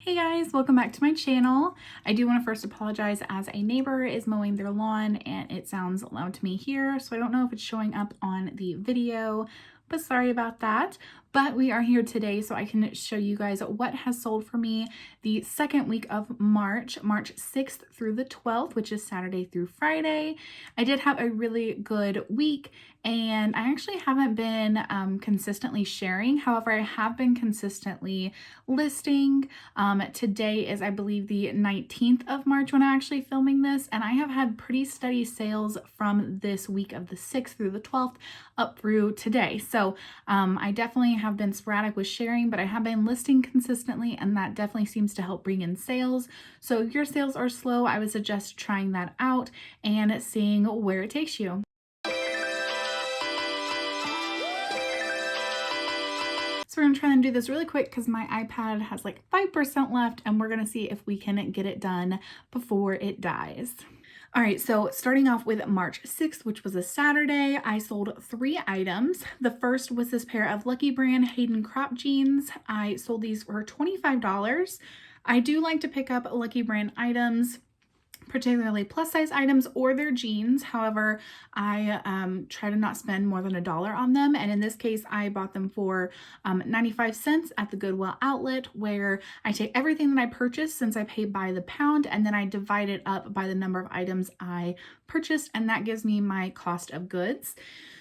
Hey guys, welcome back to my channel. I do want to first apologize as a neighbor is mowing their lawn and it sounds loud to me here, so I don't know if it's showing up on the video, but sorry about that. But we are here today so I can show you guys what has sold for me the second week of March 6th through the 12th, which is Saturday through Friday. I did have a really good week and I actually haven't been consistently sharing. However, I have been consistently listing. Today is, I believe, the 19th of March when I'm actually filming this, and I have had pretty steady sales from this week of the 6th through the 12th up through today. So I definitely have been sporadic with sharing, but I have been listing consistently, and that definitely seems to help bring in sales. So if your sales are slow, I would suggest trying that out and seeing where it takes you. So we're gonna try and do this really quick because my iPad has like 5% left, and we're gonna see if we can get it done before it dies. All right, so starting off with March 6th, which was a Saturday, I sold 3 items. The first was this pair of Lucky Brand Hayden crop jeans. I sold these for $25. I do like to pick up Lucky Brand items, particularly plus size items or their jeans. However, I try to not spend more than $1 on them. And in this case, I bought them for 95 cents at the Goodwill outlet, where I take everything that I purchased, since I pay by the pound, and then I divide it up by the number of items I purchased, and that gives me my cost of goods.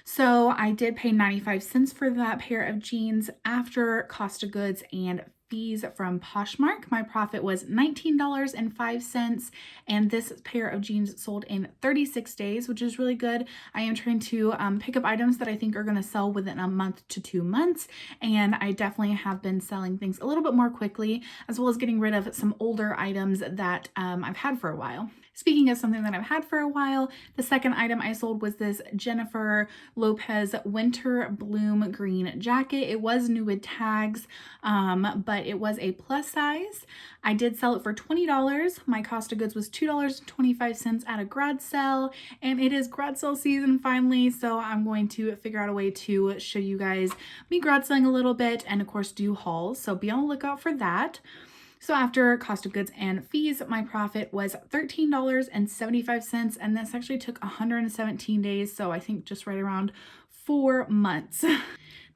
So I did pay 95 cents for that pair of jeans. After cost of goods and fees from Poshmark, my profit was $19.05, and this pair of jeans sold in 36 days, which is really good. I am trying to pick up items that I think are going to sell within a month to 2 months, and I definitely have been selling things a little bit more quickly, as well as getting rid of some older items that I've had for a while. Speaking of something that I've had for a while, the second item I sold was this Jennifer Lopez Winter Bloom green jacket. It was new with tags, but it was a plus size. I did sell it for $20. My cost of goods was $2.25 at a garage sale, and it is garage sale season finally, so I'm going to figure out a way to show you guys me garage selling a little bit, and of course do hauls, so be on the lookout for that. So after cost of goods and fees, my profit was $13.75, and this actually took 117 days, so I think just right around 4 months.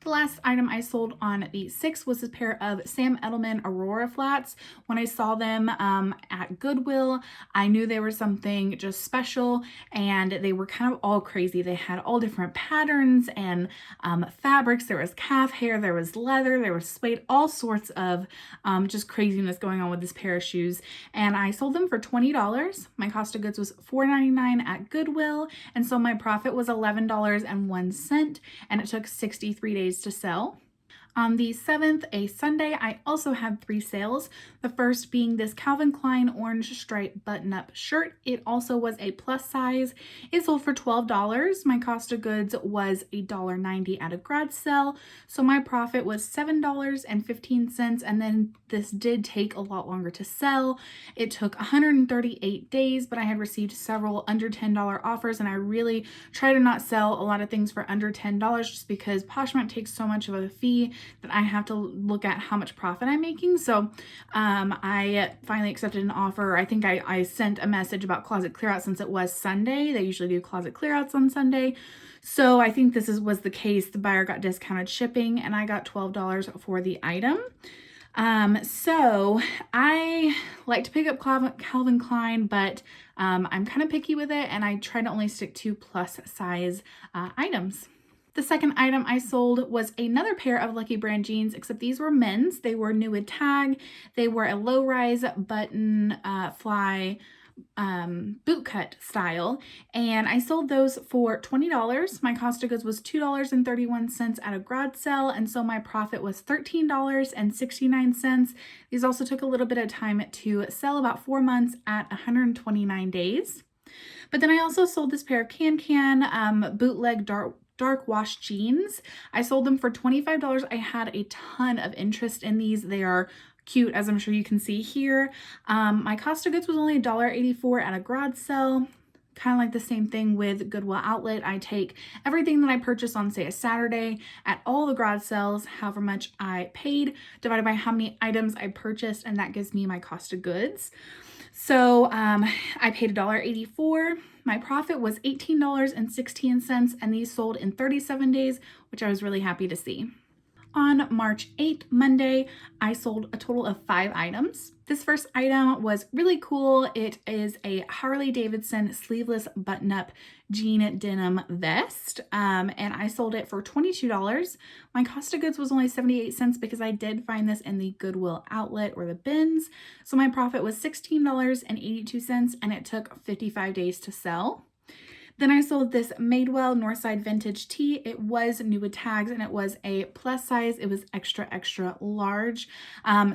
The last item I sold on the 6th was this pair of Sam Edelman Aurora flats. When I saw them at Goodwill, I knew they were something just special, and they were kind of all crazy. They had all different patterns and fabrics. There was calf hair, there was leather, there was suede, all sorts of just craziness going on with this pair of shoes. And I sold them for $20. My cost of goods was $4.99 at Goodwill, and so my profit was $11.01, and it took 63 days to sell. On the 7th, a Sunday, I also had 3 sales. The first being this Calvin Klein orange stripe button-up shirt. It also was a plus size. It sold for $12. My cost of goods was $1.90 at a garage sale, so my profit was $7.15, and then this did take a lot longer to sell. It took 138 days, but I had received several under $10 offers, and I really try to not sell a lot of things for under $10 just because Poshmark takes so much of a fee that I have to look at how much profit I'm making. So I finally accepted an offer. I think I sent a message about closet clear out, since it was Sunday. They usually do closet clear outs on Sunday. So I think this was the case. The buyer got discounted shipping, and I got $12 for the item. So I like to pick up Calvin Klein, but I'm kind of picky with it, and I try to only stick to plus size items. The second item I sold was another pair of Lucky Brand jeans, except these were men's. They were new with tag. They were a low-rise button fly bootcut style, and I sold those for $20. My cost of goods was $2.31 at a garage sale, and so my profit was $13.69. These also took a little bit of time to sell, about 4 months at 129 days. But then I also sold this pair of Can bootleg dark wash jeans. I sold them for $25. I had a ton of interest in these. They are cute, as I'm sure you can see here. My cost of goods was only $1.84 at a garage sale. Kind of like the same thing with Goodwill Outlet. I take everything that I purchase on, say, a Saturday at all the garage sales, however much I paid, divided by how many items I purchased, and that gives me my cost of goods. So I paid $1.84. My profit was $18.16, and these sold in 37 days, which I was really happy to see. On March 8th, Monday, I sold a total of 5 items. This first item was really cool. It is a Harley Davidson sleeveless button-up jean denim vest, and I sold it for $22. My cost of goods was only 78 cents because I did find this in the Goodwill Outlet or the bins. So my profit was $16.82, and it took 55 days to sell. Then I sold this Madewell Northside Vintage Tee. It was new with tags, and it was a plus size. It was extra, extra large.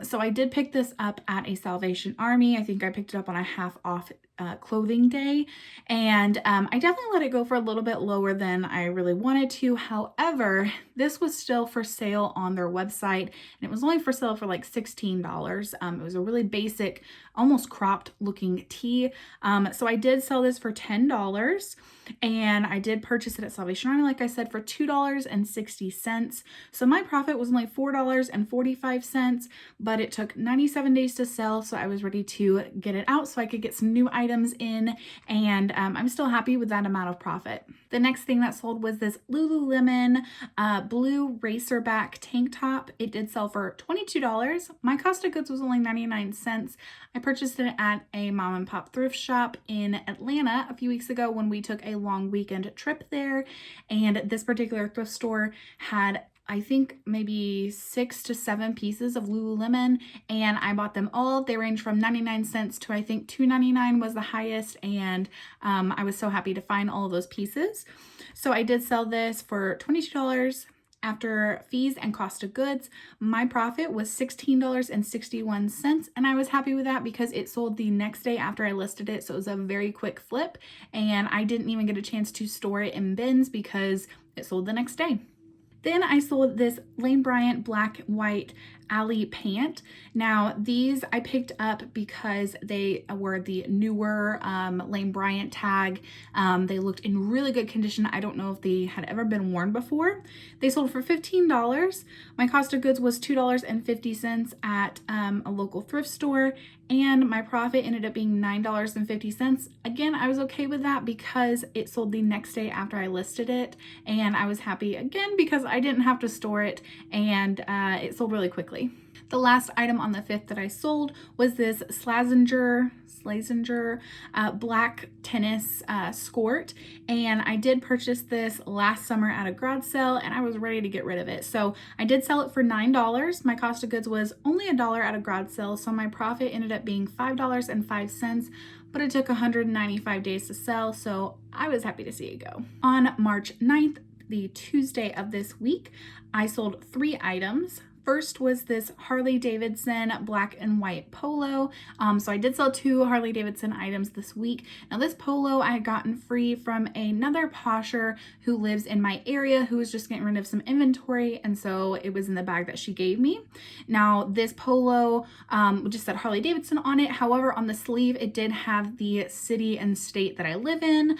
So I did pick this up at a Salvation Army. I think I picked it up on a half off clothing day, and I definitely let it go for a little bit lower than I really wanted to. However, this was still for sale on their website, and it was only for sale for like $16. It was a really basic, almost cropped looking tee. So I did sell this for $10, and I did purchase it at Salvation Army, like I said, for $2.60. So my profit was only $4.45, but it took 97 days to sell, so I was ready to get it out so I could get some new items in, and I'm still happy with that amount of profit. The next thing that sold was this Lululemon blue racerback tank top. It did sell for $22. My cost of goods was only 99 cents. I purchased it at a mom and pop thrift shop in Atlanta a few weeks ago when we took a long weekend trip there, and this particular thrift store had, I think, maybe 6 to 7 pieces of Lululemon, and I bought them all. They range from 99 cents to I think $2.99 was the highest, and I was so happy to find all of those pieces. So I did sell this for $22. After fees and cost of goods, my profit was $16.61, and I was happy with that because it sold the next day after I listed it, so it was a very quick flip, and I didn't even get a chance to store it in bins because it sold the next day. Then I sold this Lane Bryant black white alley pant. Now these I picked up because they were the newer Lane Bryant tag. They looked in really good condition. I don't know if they had ever been worn before. They sold for $15. My cost of goods was $2.50 at a local thrift store, and my profit ended up being $9.50. Again, I was okay with that because it sold the next day after I listed it, and I was happy again because I didn't have to store it, and it sold really quickly. The last item on the 5th that I sold was this Slazenger black tennis skirt, and I did purchase this last summer at a garage sale, and I was ready to get rid of it. So I did sell it for $9. My cost of goods was only $1 at a garage sale, so my profit ended up being $5.05, but it took 195 days to sell, so I was happy to see it go. On March 9th, the Tuesday of this week, I sold 3 items. First was this Harley Davidson black and white polo. So I did sell 2 Harley Davidson items this week. Now this polo I had gotten free from another posher who lives in my area who was just getting rid of some inventory, and so it was in the bag that she gave me. Now this polo just said Harley Davidson on it. However, on the sleeve it did have the city and state that I live in.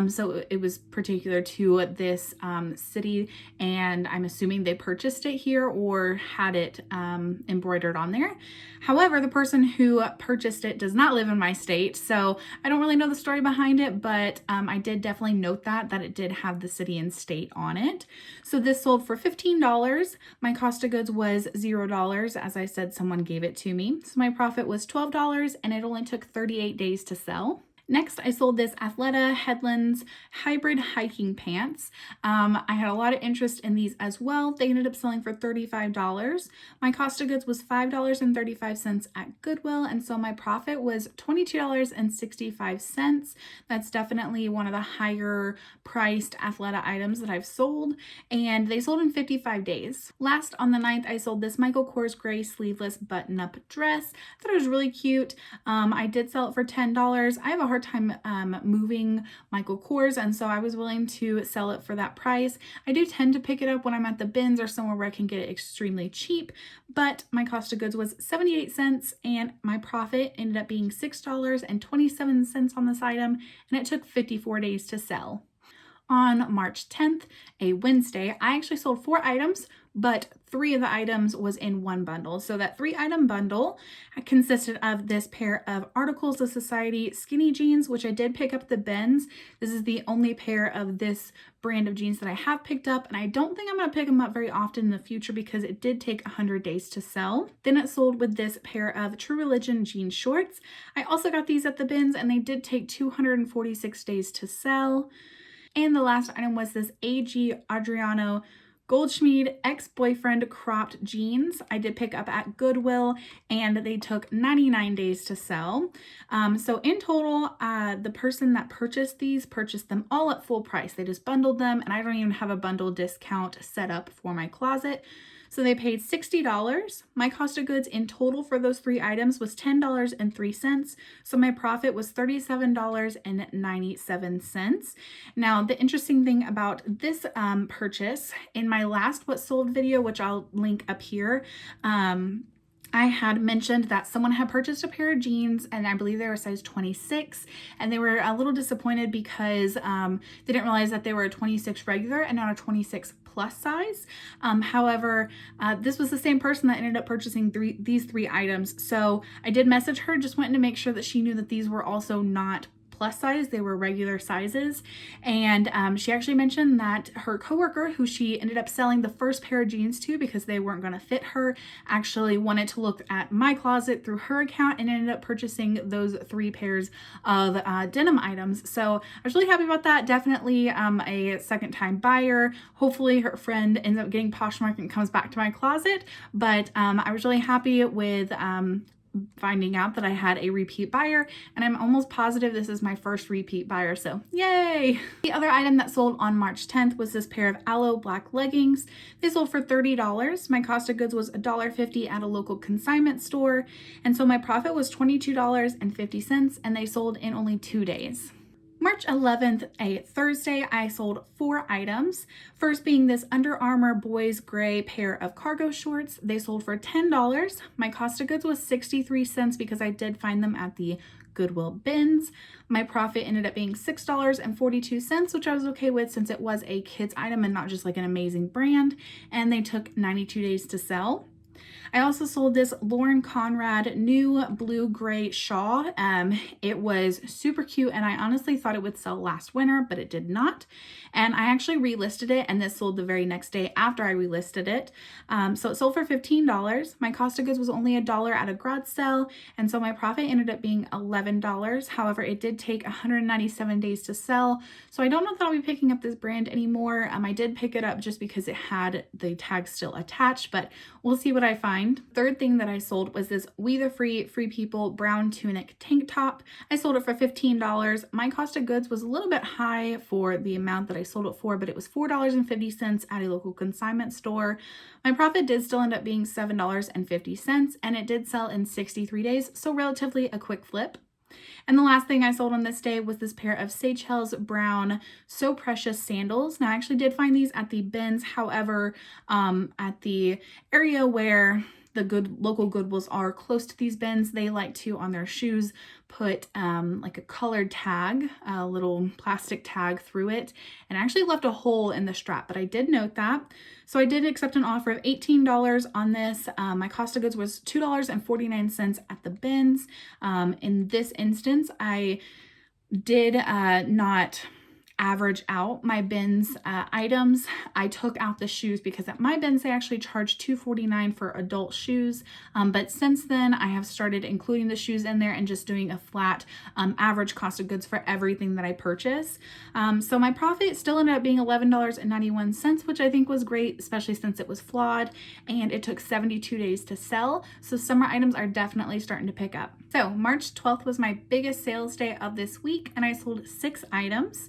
So it was particular to this city, and I'm assuming they purchased it here or had it embroidered on there. However, the person who purchased it does not live in my state, so I don't really know the story behind it, but I did definitely note that it did have the city and state on it. So this sold for $15. My cost of goods was $0. As I said, someone gave it to me. So my profit was $12, and it only took 38 days to sell. Next, I sold this Athleta Headlands hybrid hiking pants. I had a lot of interest in these as well. They ended up selling for $35. My cost of goods was $5.35 at Goodwill, and so my profit was $22.65. That's definitely one of the higher priced Athleta items that I've sold, and they sold in 55 days. Last, on the 9th, I sold this Michael Kors gray sleeveless button-up dress. I thought it was really cute. I did sell it for $10. I have a hard hard time moving Michael Kors, and so I was willing to sell it for that price. I do tend to pick it up when I'm at the bins or somewhere where I can get it extremely cheap, but my cost of goods was 78 cents and my profit ended up being $6.27 on this item, and it took 54 days to sell. On March 10th, a Wednesday, I actually sold 4 items, but 3 of the items was in one bundle. So that 3-item bundle consisted of this pair of Articles of Society skinny jeans, which I did pick up at the bins. This is the only pair of this brand of jeans that I have picked up, and I don't think I'm going to pick them up very often in the future because it did take 100 days to sell. Then it sold with this pair of True Religion jean shorts. I also got these at the bins, and they did take 246 days to sell. And the last item was this A.G. Adriano Goldschmied ex-boyfriend cropped jeans. I did pick up at Goodwill, and they took 99 days to sell. So in total, the person that purchased these purchased them all at full price. They just bundled them, and I don't even have a bundle discount set up for my closet. So they paid $60. My cost of goods in total for those 3 items was $10.03. So my profit was $37.97. Now, the interesting thing about this purchase, in my last What Sold video, which I'll link up here, I had mentioned that someone had purchased a pair of jeans, and I believe they were size 26, and they were a little disappointed because they didn't realize that they were a 26 regular and not a 26 plus size. However, this was the same person that ended up purchasing these 3 items. So I did message her, just wanting to make sure that she knew that these were also not plus size, they were regular sizes. And she actually mentioned that her coworker, who she ended up selling the first pair of jeans to because they weren't going to fit her, actually wanted to look at my closet through her account and ended up purchasing those 3 pairs of denim items. So I was really happy about that. Definitely a second time buyer. Hopefully her friend ends up getting Poshmark and comes back to my closet. But I was really happy with finding out that I had a repeat buyer, and I'm almost positive this is my first repeat buyer, so yay! The other item that sold on March 10th was this pair of aloe black leggings. They sold for $30. My cost of goods was $1.50 at a local consignment store, and so my profit was $22.50, and they sold in only 2 days. March 11th, a Thursday, I sold 4 items. First being this Under Armour boys gray pair of cargo shorts. They sold for $10. My cost of goods was 63 cents because I did find them at the Goodwill bins. My profit ended up being $6.42, which I was okay with since it was a kids item and not just like an amazing brand. And they took 92 days to sell. I also sold this Lauren Conrad new blue-gray shawl. It was super cute, and I honestly thought it would sell last winter, but it did not. And I actually relisted it, and this sold the very next day after I relisted it. So it sold for $15. My cost of goods was only $1 at a garage sale, and so my profit ended up being $11. However, it did take 197 days to sell, so I don't know that I'll be picking up this brand anymore. I did pick it up just because it had the tag still attached, but we'll see what I find. Third thing that I sold was this We the Free People brown tunic tank top. I sold it for $15. My cost of goods was a little bit high for the amount that I sold it for, but it was $4.50 at a local consignment store. My profit did still end up being $7.50, and it did sell in 63 days, so relatively a quick flip. And the last thing I sold on this day was this pair of Seychelles brown So Precious sandals. Now, I actually did find these at the bins. However, at the area where the local Goodwills are close to these bins, they like to, on their shoes, put like a colored tag, a little plastic tag through it, and I actually left a hole in the strap, but I did note that. So I did accept an offer of $18 on this. My cost of goods was $2.49 at the bins. In this instance, I did not average out my bins items. I took out the shoes because at my bins they actually charge $2.49 for adult shoes, but since then I have started including the shoes in there and just doing a flat average cost of goods for everything that I purchase. So my profit still ended up being $11.91, which I think was great, especially since it was flawed and it took 72 days to sell. So summer items are definitely starting to pick up. So March 12th was my biggest sales day of this week, and I sold 6 items.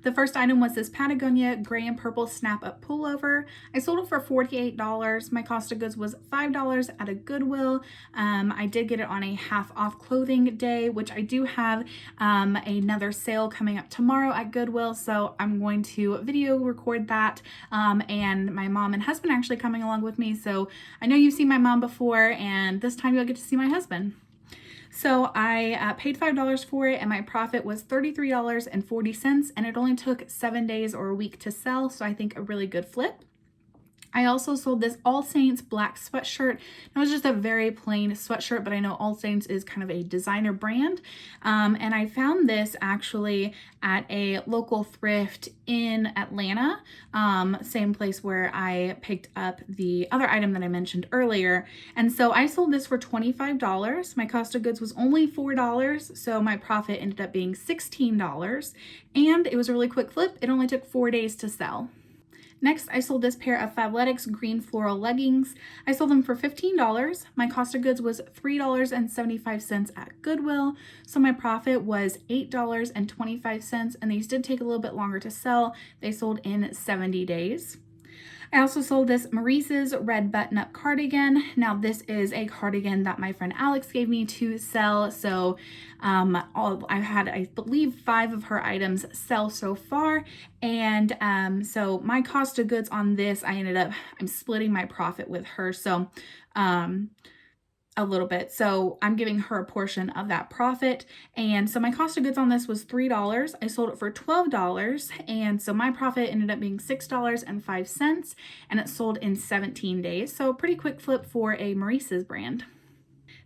The first item was this Patagonia gray and purple snap-up pullover. I sold it for $48. My cost of goods was $5 at a Goodwill. I did get it on a half off clothing day, which I do have another sale coming up tomorrow at Goodwill, so I'm going to video record that, and my mom and husband are actually coming along with me, so I know you've seen my mom before, and this time you'll get to see my husband. So I paid $5 for it, and my profit was $33.40, and it only took 7 days or a week to sell, so I think a really good flip. I also sold this All Saints black sweatshirt. It was just a very plain sweatshirt, but I know All Saints is kind of a designer brand. And I found this actually at a local thrift in Atlanta, same place where I picked up the other item that I mentioned earlier. And so I sold this for $25. My cost of goods was only $4, so my profit ended up being $16. And it was a really quick flip. It only took 4 days to sell. Next, I sold this pair of Fabletics green floral leggings. I sold them for $15. My cost of goods was $3.75 at Goodwill, so my profit was $8.25, and these did take a little bit longer to sell. They sold in 70 days. I also sold this Maurice's red button-up cardigan. Now this is a cardigan that my friend Alex gave me to sell. So I've had, I believe, 5 of her items sell so far. And so my cost of goods on this, I'm splitting my profit with her. So a little bit. So I'm giving her a portion of that profit. And so my cost of goods on this was $3. I sold it for $12. And so my profit ended up being $6.05, and it sold in 17 days. So pretty quick flip for a Maurice's brand.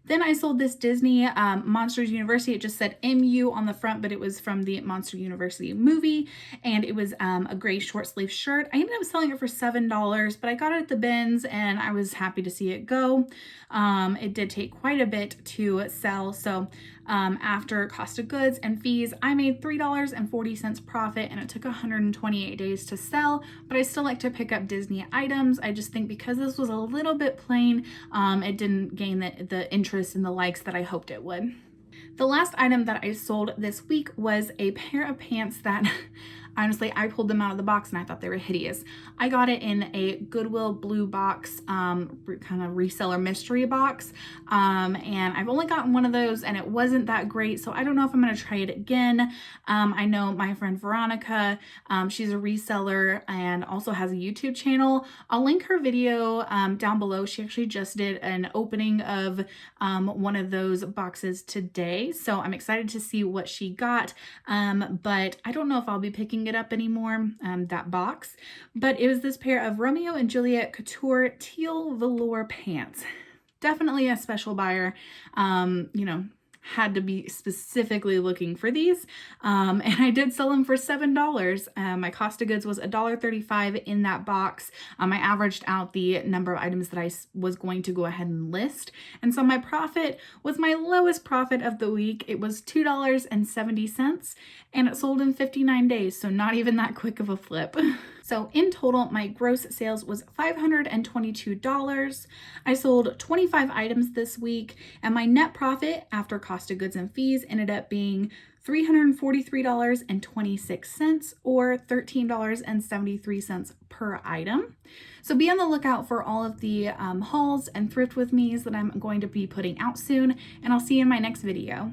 Then I sold this Disney Monsters University. It just said MU on the front, but it was from the Monster University movie, and it was a gray short sleeve shirt. I ended up selling it for $7, but I got it at the bins, and I was happy to see it go. It did take quite a bit to sell, so after cost of goods and fees, I made $3.40 profit, and it took 128 days to sell, but I still like to pick up Disney items. I just think because this was a little bit plain, it didn't gain the interest and the likes that I hoped it would. The last item that I sold this week was a pair of pants that honestly, I pulled them out of the box and I thought they were hideous. I got it in a Goodwill blue box, kind of reseller mystery box. And I've only gotten one of those and it wasn't that great. So I don't know if I'm going to try it again. I know my friend Veronica, she's a reseller and also has a YouTube channel. I'll link her video down below. She actually just did an opening of one of those boxes today. So I'm excited to see what she got. But I don't know if I'll be picking it up anymore, that box, but it was this pair of Romeo and Juliet couture teal velour pants. Definitely a special buyer. Had to be specifically looking for these, and I did sell them for $7. My cost of goods was $1.35 in that box. I averaged out the number of items that I was going to go ahead and list, and so my profit was my lowest profit of the week. It was $2.70, and it sold in 59 days, so not even that quick of a flip. So in total, my gross sales was $522. I sold 25 items this week, and my net profit after cost of goods and fees ended up being $343.26, or $13.73 per item. So be on the lookout for all of the hauls and thrift with me's that I'm going to be putting out soon, and I'll see you in my next video.